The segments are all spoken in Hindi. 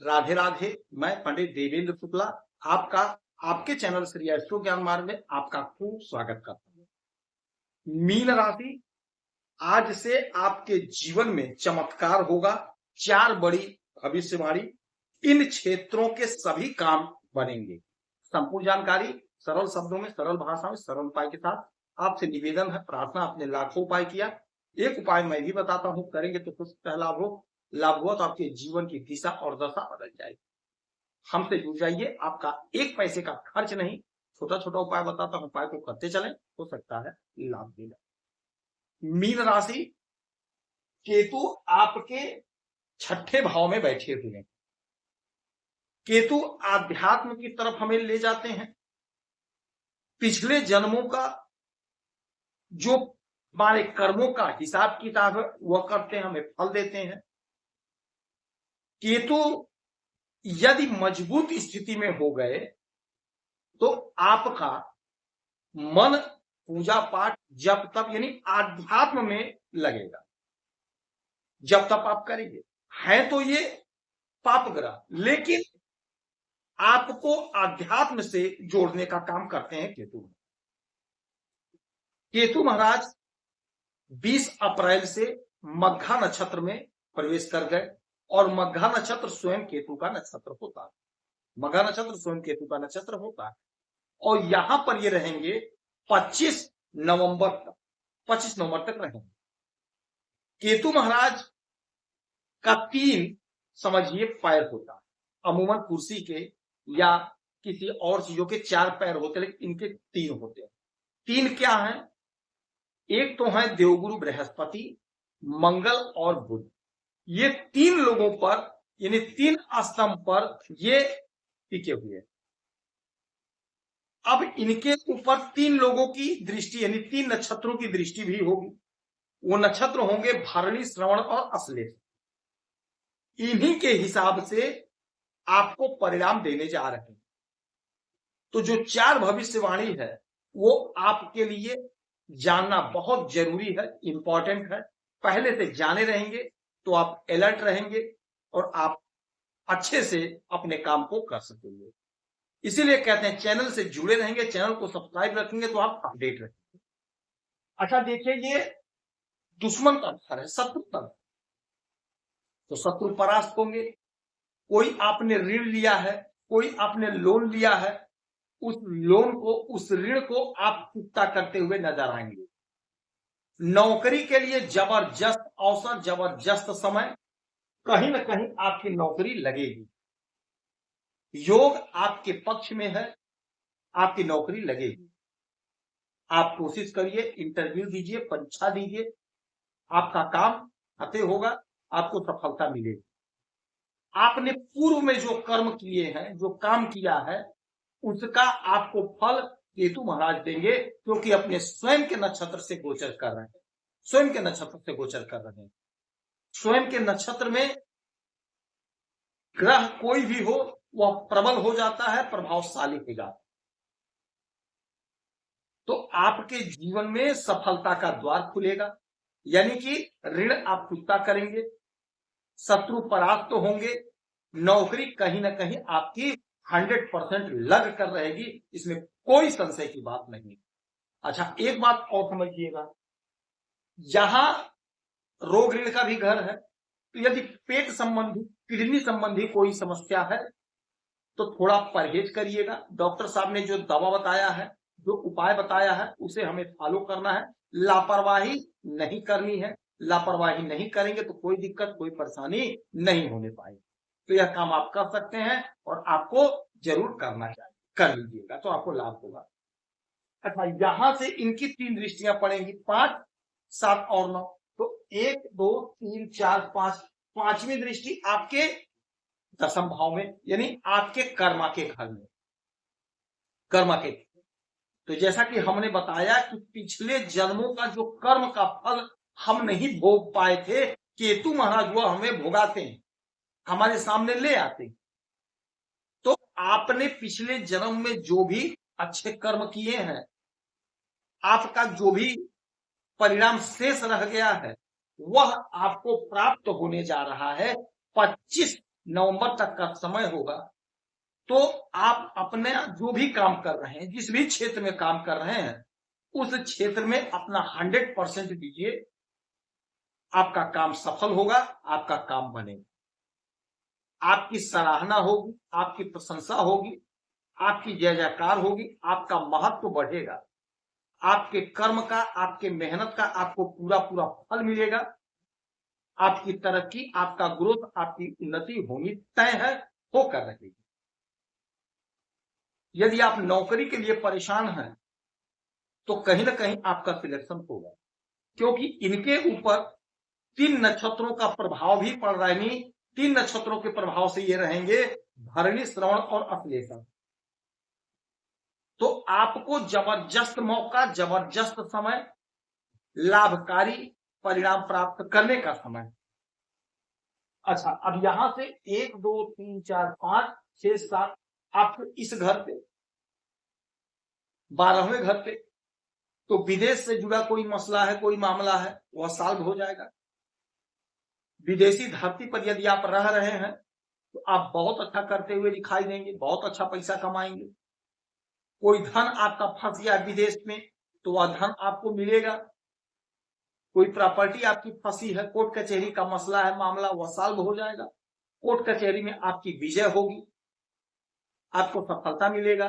राधे राधे। मैं पंडित देवेंद्र शुक्ला आपका आपके चैनल श्री एस्ट्रो ज्ञान मार्ग में आपका खूब स्वागत करता हूं। मीन राशि, आज से आपके जीवन में चमत्कार होगा। 4 बड़ी भविष्यवाणी, इन क्षेत्रों के सभी काम बनेंगे। संपूर्ण जानकारी सरल शब्दों में, सरल भाषा में, सरल उपाय के साथ आपसे निवेदन है, प्रार्थना। आपने लाखों उपाय किया, एक उपाय मैं भी बताता हूं, करेंगे तो कुछ लाभ हो। लाभ हुआ तो आपके जीवन की दिशा और दशा बदल जाएगी। हमसे जुड़ जाइए, आपका एक पैसे का खर्च नहीं। छोटा छोटा उपाय बताता हूं, उपाय को करते चलें, हो सकता है लाभ मिले। मीन राशि, केतु आपके 6ठे भाव में बैठे हुए हैं। केतु आध्यात्म की तरफ हमें ले जाते हैं। पिछले जन्मों का जो हमारे कर्मों का हिसाब किताब है वह करते हैं, हमें फल देते हैं। केतु यदि मजबूत स्थिति में हो गए तो आपका मन पूजा पाठ जब तब यानी आध्यात्म में लगेगा। जब तक आप करेंगे, है तो ये पाप ग्रह, लेकिन आपको आध्यात्म से जोड़ने का काम करते हैं केतु। केतु महाराज 20 अप्रैल से मघा नक्षत्र में प्रवेश कर गए और मघा नक्षत्र स्वयं केतु का नक्षत्र होता है। मघा नक्षत्र स्वयं केतु का नक्षत्र होता है और यहां पर ये रहेंगे 25 नवंबर तक। 25 नवंबर तक रहेंगे। केतु महाराज का 3 समझिए पैर होता है। अमूमन कुर्सी के या किसी और चीजों के 4 पैर होते, लेकिन इनके 3 होते हैं। 3 क्या है? एक तो है देवगुरु बृहस्पति, मंगल और बुध। ये 3 लोगों पर यानी 3 स्तंभ पर ये टिके हुए हैं। अब इनके ऊपर 3 लोगों की दृष्टि यानी 3 नक्षत्रों की दृष्टि भी होगी। वो नक्षत्र होंगे भरणी, श्रवण और अश्लेष। इन्हीं के हिसाब से आपको परिणाम देने जा रहे हैं। तो जो 4 भविष्यवाणी है वो आपके लिए जानना बहुत जरूरी है, इंपॉर्टेंट है। पहले से जाने रहेंगे तो आप अलर्ट रहेंगे और आप अच्छे से अपने काम को कर सकेंगे। इसीलिए कहते हैं चैनल से जुड़े रहेंगे, चैनल को सब्सक्राइब रखेंगे तो आप अपडेट रहेंगे। अच्छा देखिए, ये दुश्मन का घर है, शत्रु का। तो शत्रु परास्त होंगे। कोई आपने ऋण लिया है, कोई आपने लोन लिया है, उस लोन को, उस ऋण को आप चुकता करते हुए नजर आएंगे। नौकरी के लिए जबरदस्त अवसर, जबरदस्त समय, कहीं ना कहीं आपकी नौकरी लगेगी। योग आपके पक्ष में है, आपकी नौकरी लगेगी। आप कोशिश करिए, इंटरव्यू दीजिए, परीक्षा दीजिए, आपका काम आते होगा, आपको सफलता मिलेगी। आपने पूर्व में जो कर्म किए हैं, जो काम किया है, उसका आपको फल केतु महाराज देंगे, क्योंकि अपने स्वयं के नक्षत्र से गोचर कर रहे हैं। स्वयं के नक्षत्र से गोचर कर रहे हैं। स्वयं के नक्षत्र में ग्रह कोई भी हो वह प्रबल हो जाता है, प्रभावशाली हो जाता है। तो आपके जीवन में सफलता का द्वार खुलेगा, यानी कि ऋण आप चुकता करेंगे, शत्रु परास्त होंगे, नौकरी कहीं ना कहीं आपकी 100% लग कर रहेगी, इसमें कोई संशय की बात नहीं। अच्छा एक बात और समझिएगा, यहां रोग ऋण का भी घर है। तो यदि पेट संबंधी, किडनी संबंधी कोई समस्या है तो थोड़ा परहेज करिएगा। डॉक्टर साहब ने जो दवा बताया है, जो उपाय बताया है, उसे हमें फॉलो करना है। लापरवाही नहीं करनी है। लापरवाही नहीं करेंगे तो कोई दिक्कत, कोई परेशानी नहीं होने पाएगी। तो यह काम आप कर सकते हैं और आपको जरूर करना चाहिए। कर लीजिएगा तो आपको लाभ होगा। अच्छा, यहां से इनकी 3 दृष्टियां पड़ेंगी, 5, 7 और 9। तो 1, 2, 3, 4, 5, 5वीं दृष्टि आपके 10म भाव में, यानी आपके कर्मा के घर में। कर्मा के, तो जैसा कि हमने बताया कि पिछले जन्मों का जो कर्म का फल हम नहीं भोग पाए थे, केतु महाराज वह हमें भोगाते हैं, हमारे सामने ले आते हैं। तो आपने पिछले जन्म में जो भी अच्छे कर्म किए हैं, आपका जो भी परिणाम शेष रह गया है, वह आपको प्राप्त होने जा रहा है 25 नवंबर तक का समय होगा, तो आप अपने जो भी काम कर रहे हैं, जिस भी क्षेत्र में काम कर रहे हैं, उस क्षेत्र में अपना 100% दीजिए। आपका काम सफल होगा, आपका काम बनेगा, आपकी सराहना होगी, आपकी प्रशंसा होगी, आपकी जय जयकार होगी, आपका महत्व बढ़ेगा, आपके कर्म का, आपके मेहनत का आपको पूरा पूरा फल मिलेगा, आपकी तरक्की, आपका ग्रोथ, आपकी उन्नति होनी तय है, होकर रहेगी। यदि आप नौकरी के लिए परेशान हैं, तो कहीं ना कहीं आपका सिलेक्शन होगा, क्योंकि इनके ऊपर 3 नक्षत्रों का प्रभाव भी पड़ रहा है। नहीं, 3 नक्षत्रों के प्रभाव से ये रहेंगे भरणी, श्रवण और अश्लेषा। तो आपको जबरदस्त मौका, जबरदस्त समय, लाभकारी परिणाम प्राप्त करने का समय। अच्छा, अब यहां से 1 2 3 4 5 6 7 आप इस घर पे 12वें घर पे, तो विदेश से जुड़ा कोई मसला है, कोई मामला है, वह सॉल्व हो जाएगा। विदेशी धरती पर यदि आप रह रहे हैं, तो आप बहुत अच्छा करते हुए दिखाई देंगे, बहुत अच्छा पैसा कमाएंगे। कोई धन आपका फंस गया विदेश में, तो वह धन आपको मिलेगा। कोई प्रॉपर्टी आपकी फंसी है, कोर्ट कचहरी का मसला है, मामला, वह सॉल्व हो जाएगा। कोर्ट कचहरी में आपकी विजय होगी, आपको सफलता मिलेगा,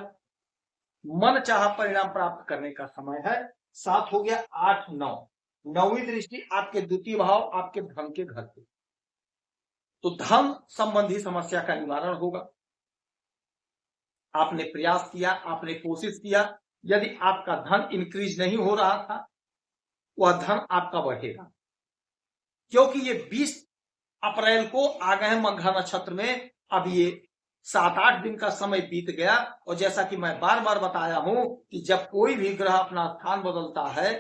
मन चाहा परिणाम प्राप्त करने का समय है। 7 हो गया, 8 9, 9वीं दृष्टि आपके द्वितीय भाव, आपके धन के घर पे, तो धन संबंधी समस्या का निवारण होगा। आपने प्रयास किया, आपने कोशिश किया, यदि आपका धन इंक्रीज नहीं हो रहा था, वह धन आपका बढ़ेगा, क्योंकि ये 20 अप्रैल को आ गए मघा नक्षत्र में। अब ये 7-8 दिन का समय बीत गया, और जैसा कि मैं बार बार बताया हूं कि जब कोई भी ग्रह अपना स्थान बदलता है,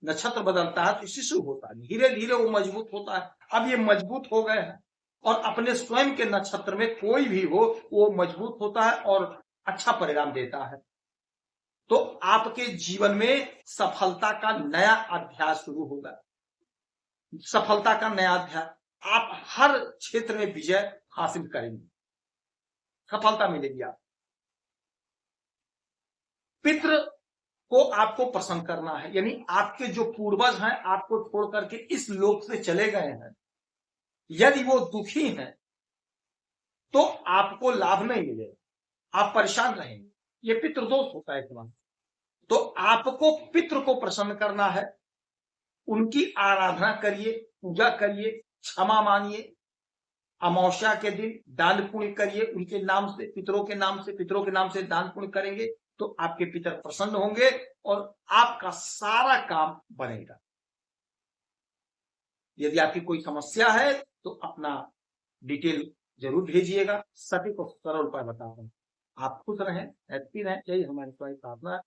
नक्षत्र बदलता है, तो शिशु होता है, धीरे धीरे वो मजबूत होता है। अब ये मजबूत हो गए हैं, और अपने स्वयं के नक्षत्र में कोई भी हो, वो मजबूत होता है और अच्छा परिणाम देता है। तो आपके जीवन में सफलता का नया अध्याय शुरू होगा, सफलता का नया अध्याय। आप हर क्षेत्र में विजय हासिल करेंगे, सफलता मिलेगी। आप पितृ को आपको प्रसन्न करना है, यानी आपके जो पूर्वज हैं, आपको छोड़ करके इस लोक से चले गए हैं, यदि वो दुखी हैं, तो आपको लाभ नहीं मिलेगा, आप परेशान रहेंगे। ये पितृदोष होता है इतना। तो आपको पितृ को प्रसन्न करना है, उनकी आराधना करिए, पूजा करिए, क्षमा मांगिए, अमावस्या के दिन दान पुण्य करिए उनके नाम से, पितरों के नाम से। पितरों के नाम से दान पुण्य करेंगे तो आपके पितर प्रसन्न होंगे और आपका सारा काम बनेगा। यदि आपकी कोई समस्या है तो अपना डिटेल जरूर भेजिएगा, सभी को सरल उपाय बता रहे हैं। आप खुश रहें, हैप्पी रहें, यही हमारी प्रार्थना है।